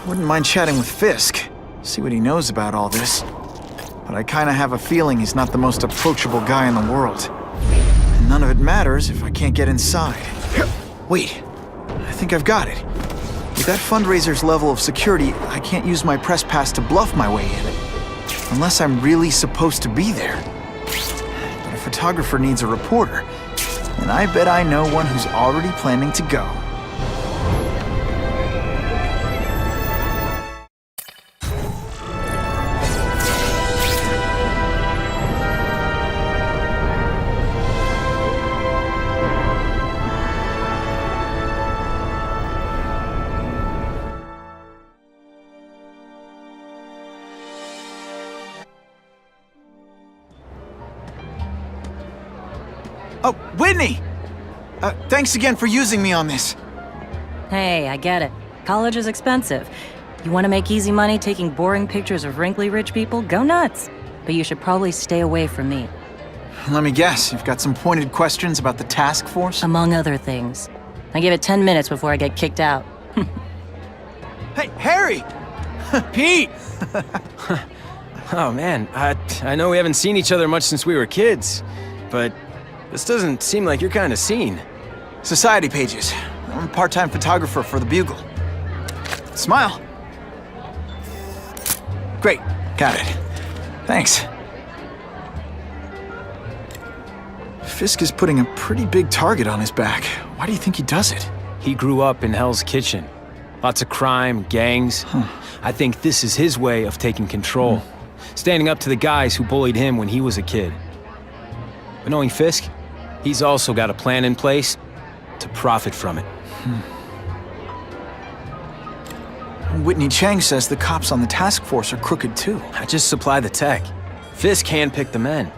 Wouldn't mind chatting with Fisk, see what he knows about all this. But I kinda have a feeling he's not the most approachable guy in the world. And none of it matters if I can't get inside. Wait, I think I've got it. With that fundraiser's level of security, I can't use my press pass to bluff my way in. Unless I'm really supposed to be there. But a photographer needs a reporter, and I bet I know one who's already planning to go. Oh, Whitney! Thanks again for using me on this. Hey, I get it. College is expensive. You want to make easy money taking boring pictures of wrinkly rich people? Go nuts. But you should probably stay away from me. Let me guess, you've got some pointed questions about the task force? Among other things. I give it 10 minutes before I get kicked out. Hey, Harry! Pete! Oh man, I know we haven't seen each other much since we were kids, but this doesn't seem like your kind of scene. Society pages. I'm a part-time photographer for the Bugle. Smile. Great, got it. Thanks. Fisk is putting a pretty big target on his back. Why do you think he does it? He grew up in Hell's Kitchen. Lots of crime, gangs. I think this is his way of taking control. Standing up to the guys who bullied him when he was a kid. But knowing Fisk, he's also got a plan in place to profit from it. Whitney Chang says the cops on the task force are crooked too. I just supply the tech. Fisk handpicked the men.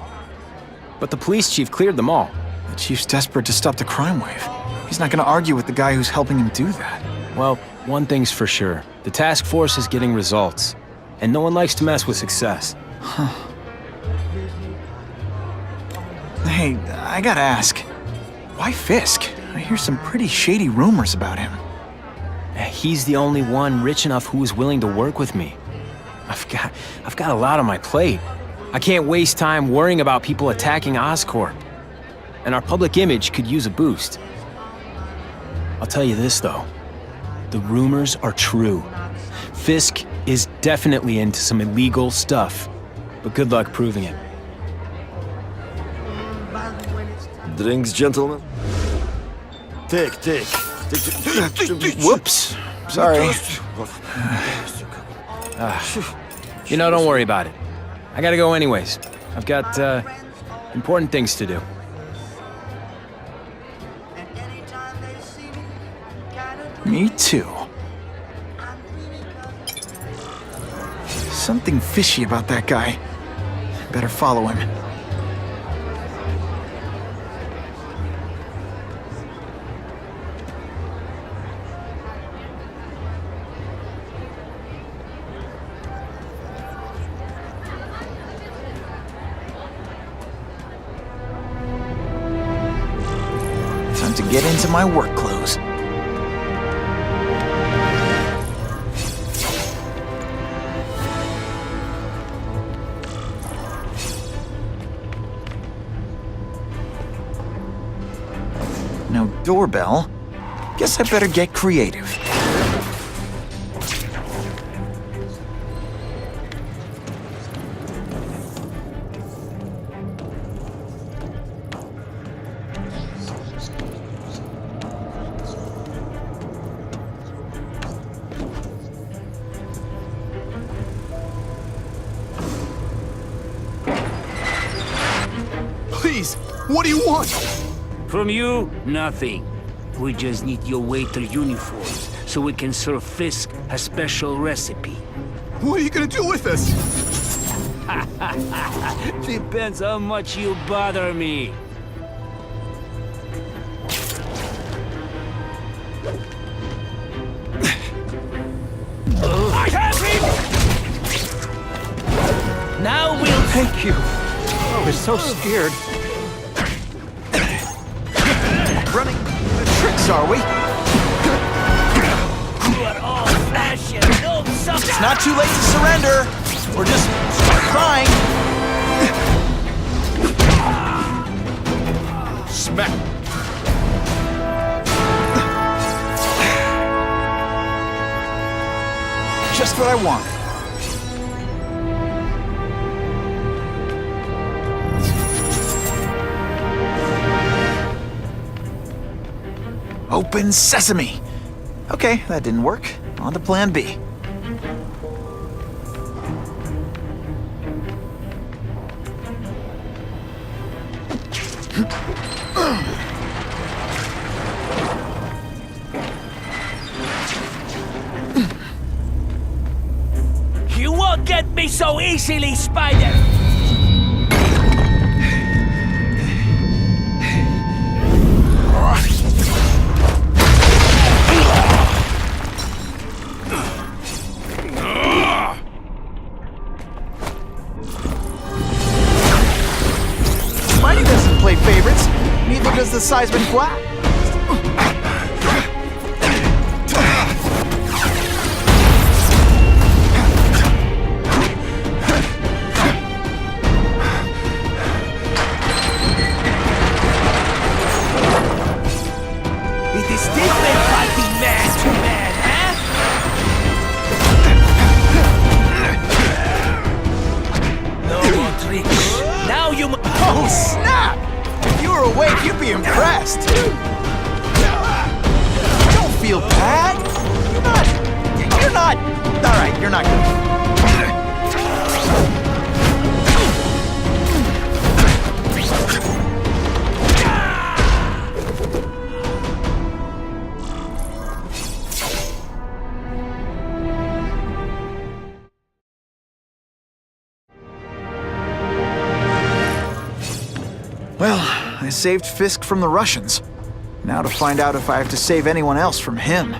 But the police chief cleared them all. The chief's desperate to stop the crime wave. He's not gonna argue with the guy who's helping him do that. Well, one thing's for sure. The task force is getting results. And no one likes to mess with success. Hey, I gotta ask. Why Fisk? I hear some pretty shady rumors about him. He's the only one rich enough who is willing to work with me. I've got a lot on my plate. I can't waste time worrying about people attacking Oscorp. And our public image could use a boost. I'll tell you this, though. The rumors are true. Fisk is definitely into some illegal stuff. But good luck proving it. Drinks, gentlemen? Take. Whoops. Sorry. You know, don't worry about it. I gotta go anyways. I've got, important things to do. Me too. Something fishy about that guy. Better follow him. Time to get into my work clothes. No doorbell. Guess I better get creative. Please, what do you want? From you, nothing. We just need your waiter uniforms so we can serve Fisk a special recipe. What are you gonna do with us? Depends how much you bother me. I have him! Now we'll... Thank you. I was so scared. Running the tricks, are we? You are all flesh and no It's not too late to surrender. Or just start crying. Smack! Just what I wanted. Open sesame! Okay, that didn't work. On to plan B. You won't get me so easily, Spider! Spidey doesn't play favorites. Neither does the Seisman Flat. It is different fighting man to man, huh? No more tricks. Now you Oh, snap! If you were awake, you'd be impressed. Don't feel bad. You're not. All right, you're not good. Well, I saved Fisk from the Russians. Now to find out if I have to save anyone else from him.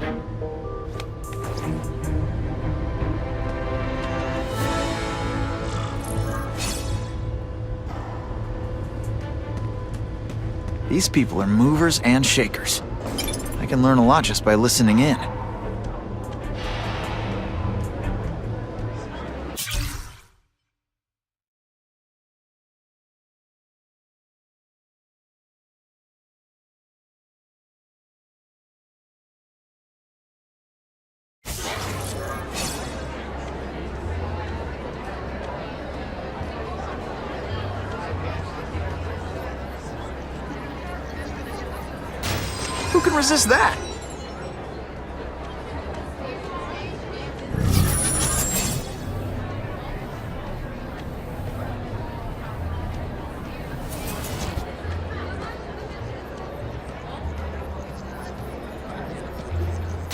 These people are movers and shakers. I can learn a lot just by listening in. Who can resist that?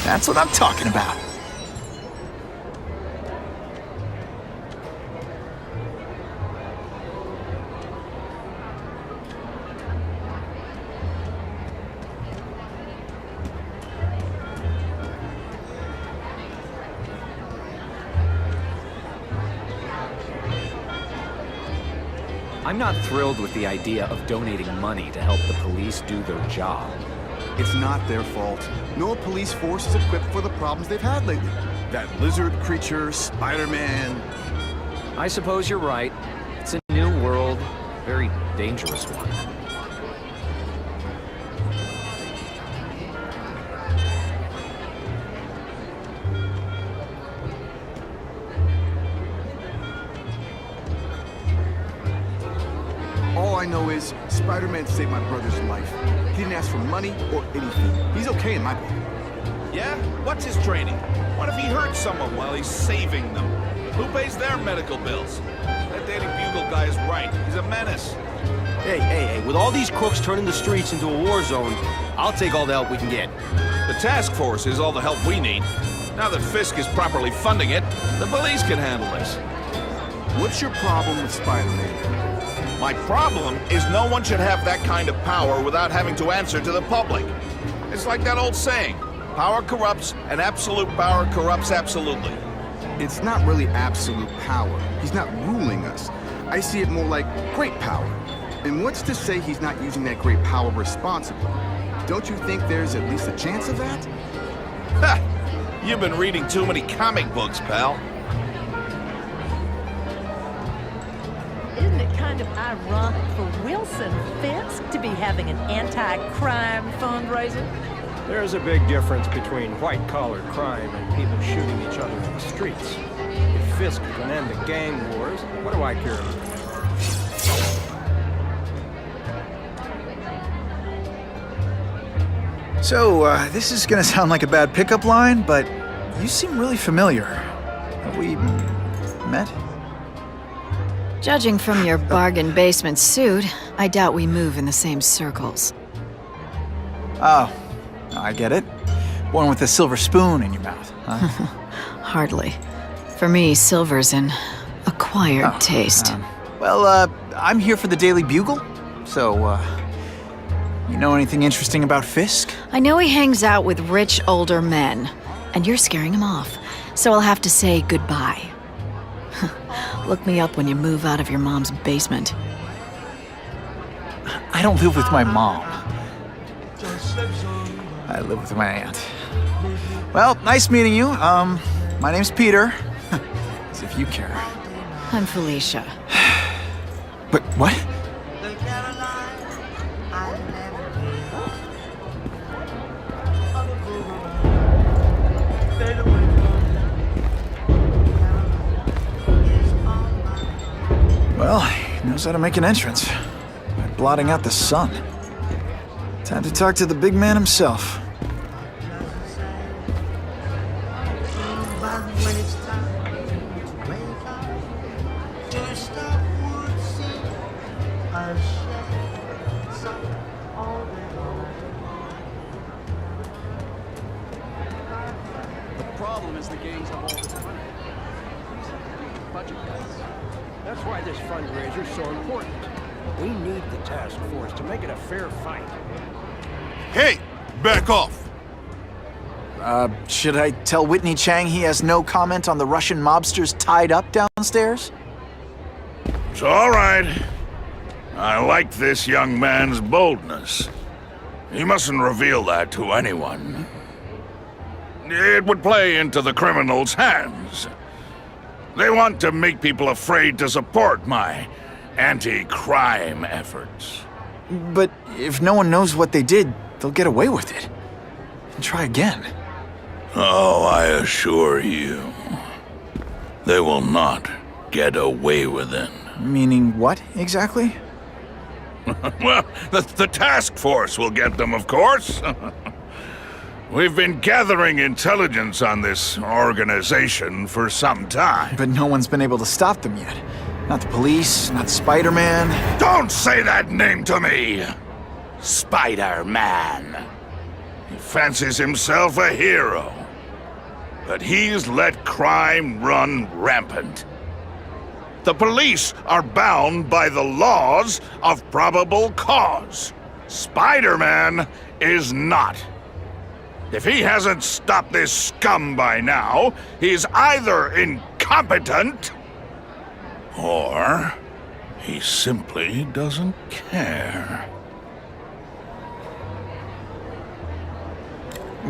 That's what I'm talking about. I'm not thrilled with the idea of donating money to help the police do their job. It's not their fault. No police force is equipped for the problems they've had lately. That lizard creature, Spider-Man. I suppose you're right. It's a new world, very dangerous one. All I know is Spider-Man saved my brother's life. He didn't ask for money or anything. He's okay in my book. Yeah? What's his training? What if he hurts someone while he's saving them? Who pays their medical bills? That Daily Bugle guy is right. He's a menace. Hey, with all these crooks turning the streets into a war zone, I'll take all the help we can get. The task force is all the help we need. Now that Fisk is properly funding it, the police can handle this. What's your problem with Spider-Man? My problem is no one should have that kind of power without having to answer to the public. It's like that old saying, power corrupts, and absolute power corrupts absolutely. It's not really absolute power. He's not ruling us. I see it more like great power. And what's to say he's not using that great power responsibly? Don't you think there's at least a chance of that? Ha! You've been reading too many comic books, pal. Isn't it kind of ironic for Wilson Fisk to be having an anti-crime fundraiser? There's a big difference between white-collar crime and people shooting each other in the streets. If Fisk can end the gang wars, what do I care about that? So, this is gonna sound like a bad pickup line, but you seem really familiar. Have we met? Judging from your bargain basement suit, I doubt we move in the same circles. Oh, I get it. One with a silver spoon in your mouth, huh? Hardly. For me, silver's an acquired taste. Well, I'm here for the Daily Bugle, so, you know anything interesting about Fisk? I know he hangs out with rich older men, and you're scaring him off, so I'll have to say goodbye. Look me up when you move out of your mom's basement. I don't live with my mom. I live with my aunt. Well, nice meeting you. My name's Peter. As if you care. I'm Felicia. But what? Well, he knows how to make an entrance by blotting out the sun. Time to talk to the big man himself. The problem is the gangs have all this money. Budget cuts. That's why this fundraiser's so important. We need the task force to make it a fair fight. Hey, back off. Should I tell Whitney Chang he has no comment on the Russian mobsters tied up downstairs? It's all right. I like this young man's boldness. He mustn't reveal that to anyone. It would play into the criminals' hands. They want to make people afraid to support my anti-crime efforts. But if no one knows what they did, they'll get away with it. And try again. Oh, I assure you, they will not get away with it. Meaning what, exactly? Well, the task force will get them, of course. We've been gathering intelligence on this organization for some time. But no one's been able to stop them yet. Not the police, not Spider-Man. Don't say that name to me! Spider-Man. He fancies himself a hero. But he's let crime run rampant. The police are bound by the laws of probable cause. Spider-Man is not. If he hasn't stopped this scum by now, he's either incompetent or he simply doesn't care.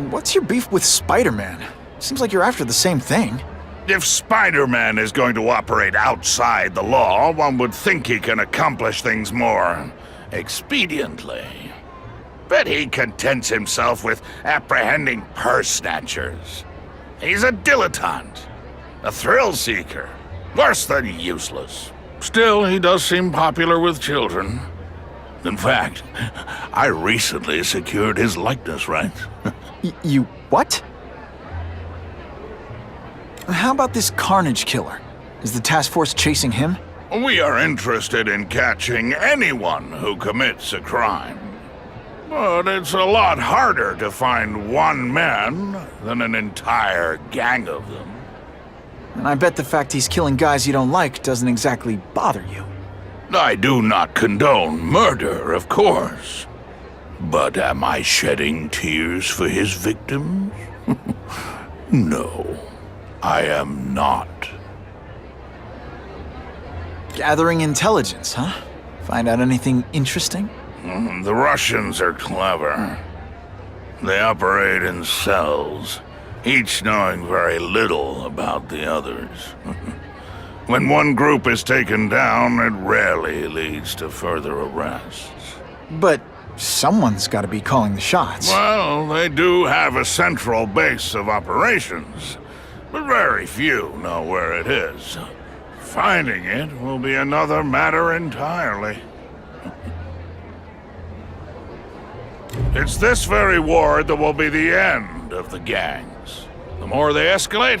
What's your beef with Spider-Man? Seems like you're after the same thing. If Spider-Man is going to operate outside the law, one would think he can accomplish things more expediently. But he contents himself with apprehending purse snatchers. He's a dilettante, a thrill-seeker, worse than useless. Still, he does seem popular with children. In fact, I recently secured his likeness rights. You what? How about this Carnage Killer? Is the task force chasing him? We are interested in catching anyone who commits a crime. But it's a lot harder to find one man than an entire gang of them. And I bet the fact he's killing guys you don't like doesn't exactly bother you. I do not condone murder, of course. But am I shedding tears for his victims? No, I am not. Gathering intelligence, huh? Find out anything interesting? The Russians are clever. They operate in cells, each knowing very little about the others. When one group is taken down, it rarely leads to further arrests. But someone's got to be calling the shots. Well, they do have a central base of operations, but very few know where it is. Finding it will be another matter entirely. It's this very ward that will be the end of the gangs. The more they escalate,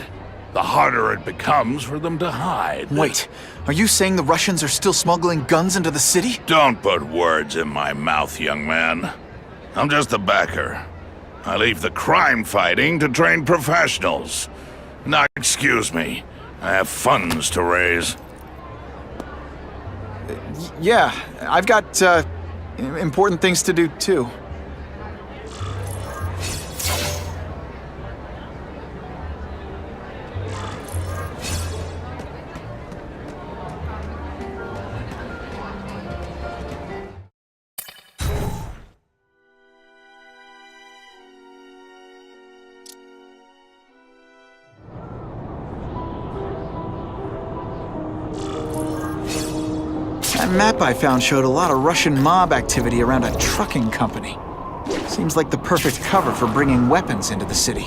the harder it becomes for them to hide. Wait, are you saying the Russians are still smuggling guns into the city? Don't put words in my mouth, young man. I'm just a backer. I leave the crime fighting to trained professionals. Now, excuse me. I have funds to raise. Yeah, I've got, important things to do, too. That map I found showed a lot of Russian mob activity around a trucking company. Seems like the perfect cover for bringing weapons into the city.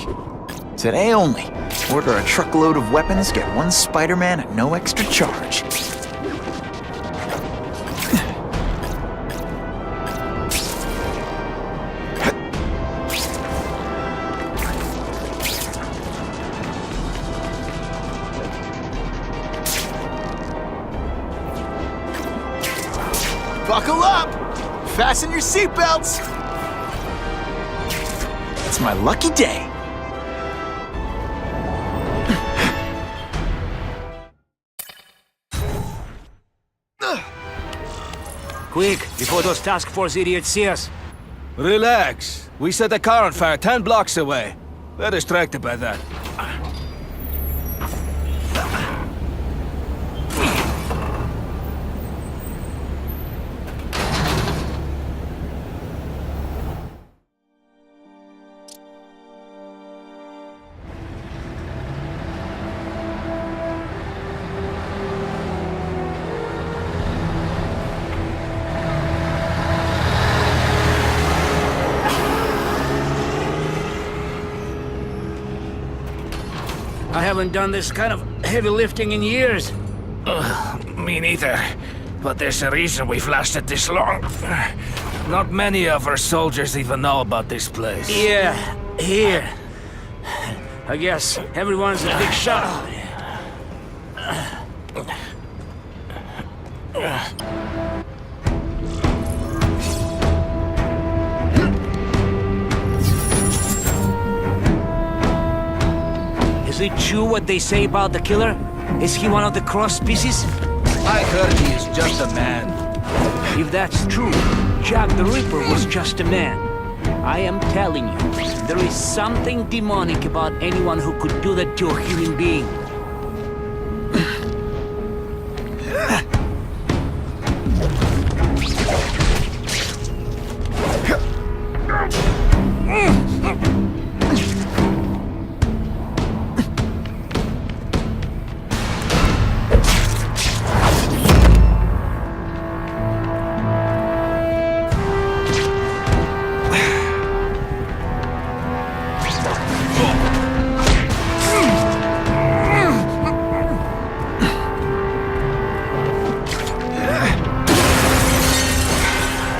Today only, order a truckload of weapons, get one Spider-Man at no extra charge. Buckle up! Fasten your seatbelts! It's my lucky day. Quick, before those task force idiots see us. Relax. We set a car on fire 10 blocks away. They're distracted by that. I haven't done this kind of heavy lifting in years. Me neither. But there's a reason we've lasted this long. Not many of our soldiers even know about this place. Yeah, here. I guess everyone's a big shot. Is it true what they say about the killer? Is he one of the cross species? I heard he is just a man. If that's true, Jack the Ripper was just a man. I am telling you, there is something demonic about anyone who could do that to a human being.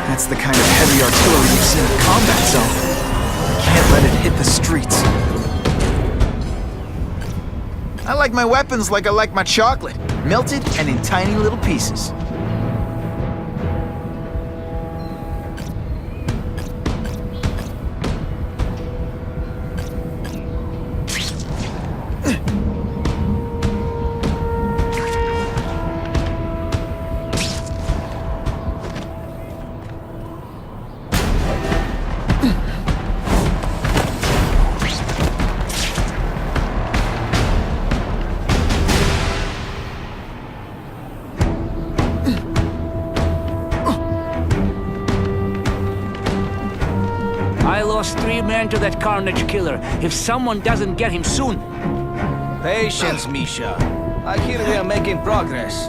That's the kind of heavy artillery you see in the combat zone. Can't let it hit the streets. I like my weapons like I like my chocolate, melted and in tiny little pieces. I lost 3 men to that Carnage killer. If someone doesn't get him soon... Patience, Misha. I hear we are making progress.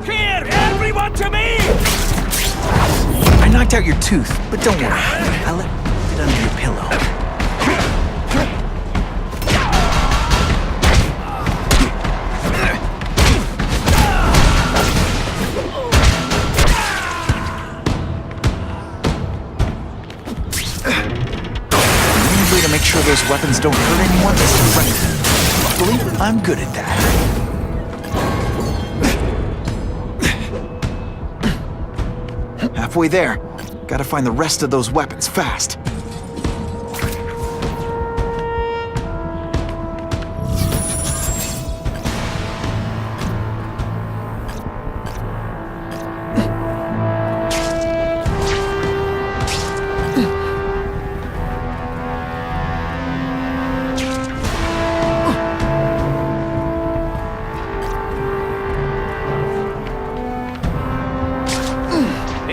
Here! Everyone to me! I knocked out your tooth, but don't worry. I let it under your pillow. To make sure those weapons don't hurt anyone is to run it. Luckily, I'm good at that. Halfway there. Gotta find the rest of those weapons fast.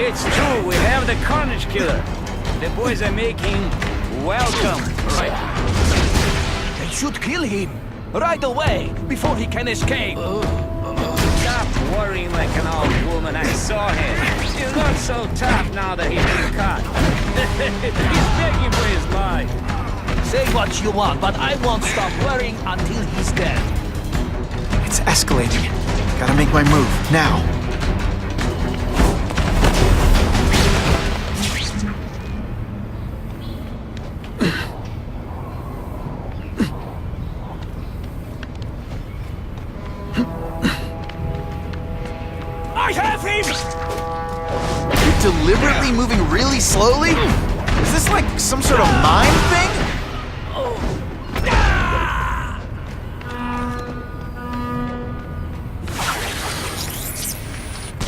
It's true, we have the Carnage killer. The boys are making welcome. Right. They should kill him right away before he can escape. Stop worrying like an old woman. I saw him. He looks so tough now that he's been caught. He's begging for his life. Say what you want, but I won't stop worrying until he's dead. It's escalating. Gotta make my move, now. I have him! You're deliberately moving really slowly? Is this like some sort of mime thing?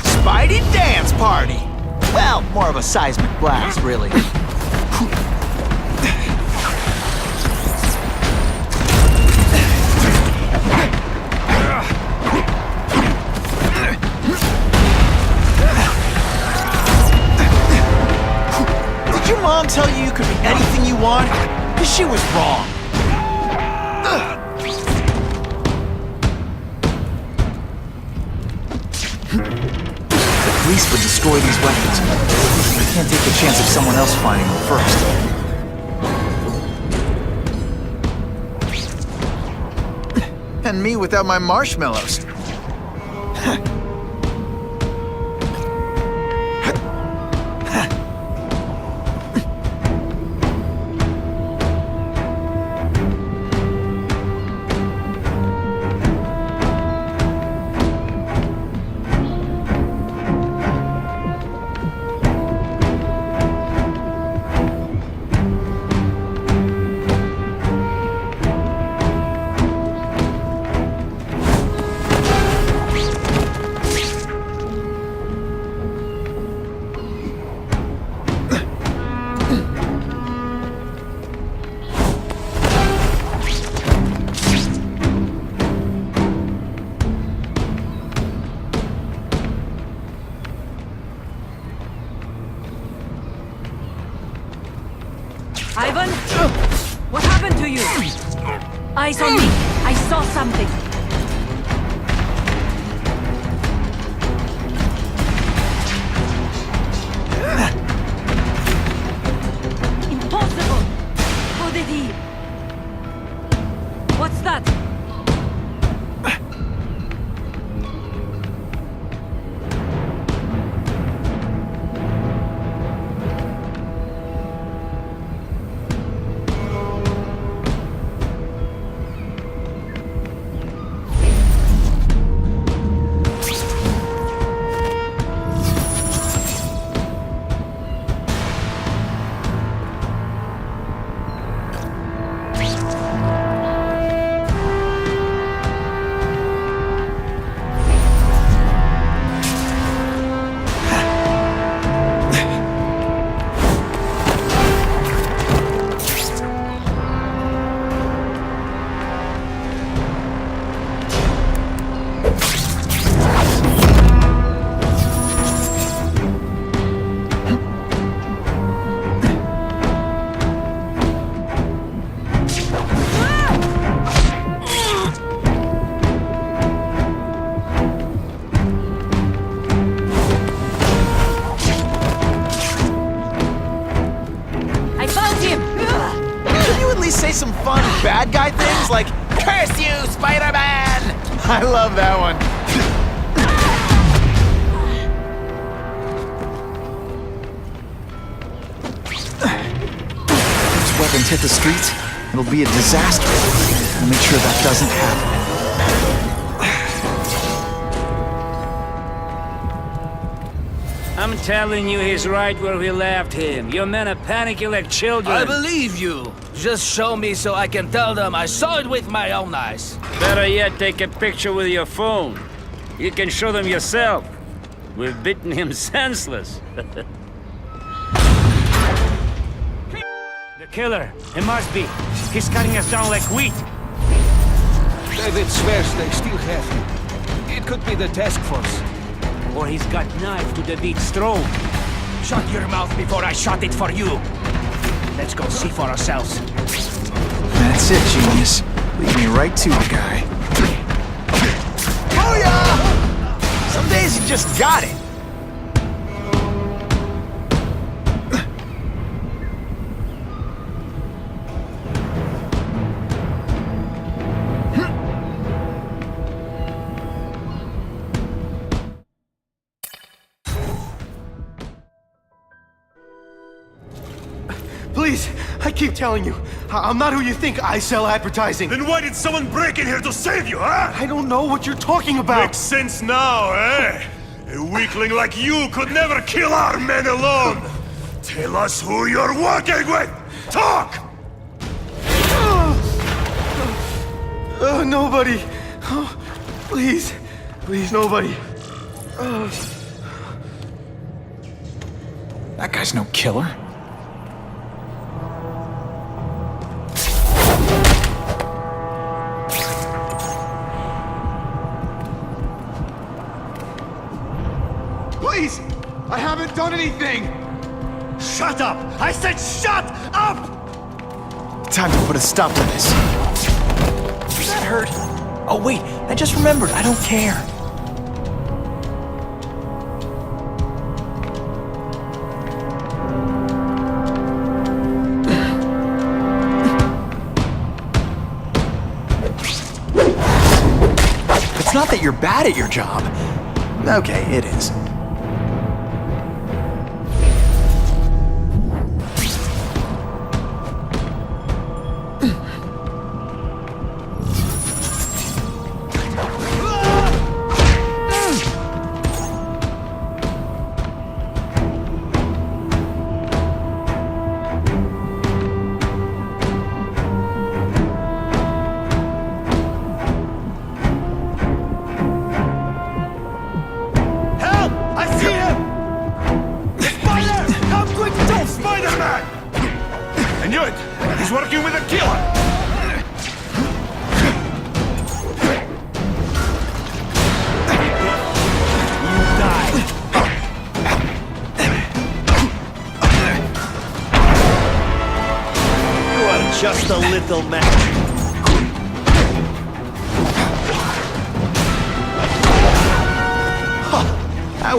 Spidey dance party! Well, more of a seismic blast, really. Did your mom tell you you could be anything you want? Because she was wrong. The police would destroy these weapons. I can't take the chance of someone else finding them first. And me without my marshmallows. Ivan? What happened to you? Eyes on me. I saw something. Impossible! Who did he? What's that? like, "Curse you, Spider-Man!" I love that one. Those weapons hit the streets, it'll be a disaster. I'll make sure that doesn't happen. I'm telling you, he's right where we left him. Your men are panicking like children. I believe you. Just show me so I can tell them I saw it with my own eyes. Better yet, take a picture with your phone. You can show them yourself. We've beaten him senseless. The killer. It must be. He's cutting us down like wheat. David swears they still have him. It could be the task force. Or he's got knife to David's throat. Shut your mouth before I shut it for you. Let's go see for ourselves. That's it, genius. Lead me right to the guy. Booyah! Some days you just got it. Please, I keep telling you, I'm not who you think. I sell advertising. Then why did someone break in here to save you, huh? I don't know what you're talking about. Makes sense now, eh? A weakling like you could never kill our men alone. Tell us who you're working with. Talk! Nobody. Oh, please, nobody. That guy's no killer. Please! I haven't done anything! Shut up! I said shut up! Time to put a stop to this. Does that hurt? Oh wait, I just remembered, I don't care. It's not that you're bad at your job. Okay, it is. He's working with a killer! You die. You are just a little match.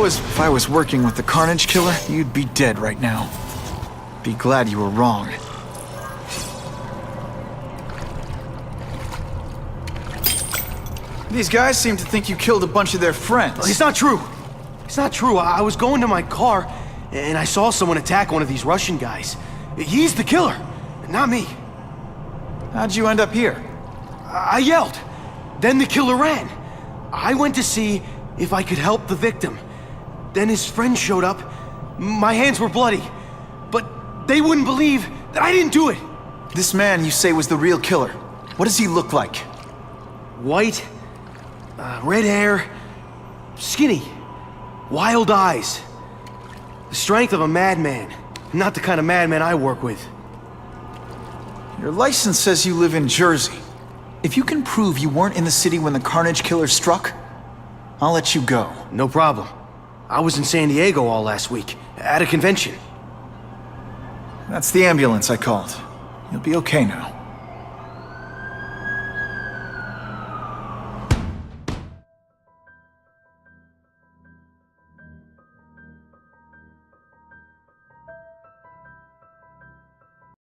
If I was working with the Carnage Killer, you'd be dead right now. Be glad you were wrong. These guys seem to think you killed a bunch of their friends. It's not true. It's not true. I was going to my car, and I saw someone attack one of these Russian guys. He's the killer, not me. How'd you end up here? I yelled. Then the killer ran. I went to see if I could help the victim. Then his friend showed up. My hands were bloody, but they wouldn't believe that I didn't do it. This man you say was the real killer. What does he look like? White, red hair, skinny, wild eyes. The strength of a madman. Not the kind of madman I work with. Your license says you live in Jersey. If you can prove you weren't in the city when the Carnage Killer struck, I'll let you go. No problem. I was in San Diego all last week, at a convention. That's the ambulance I called. You'll be okay now.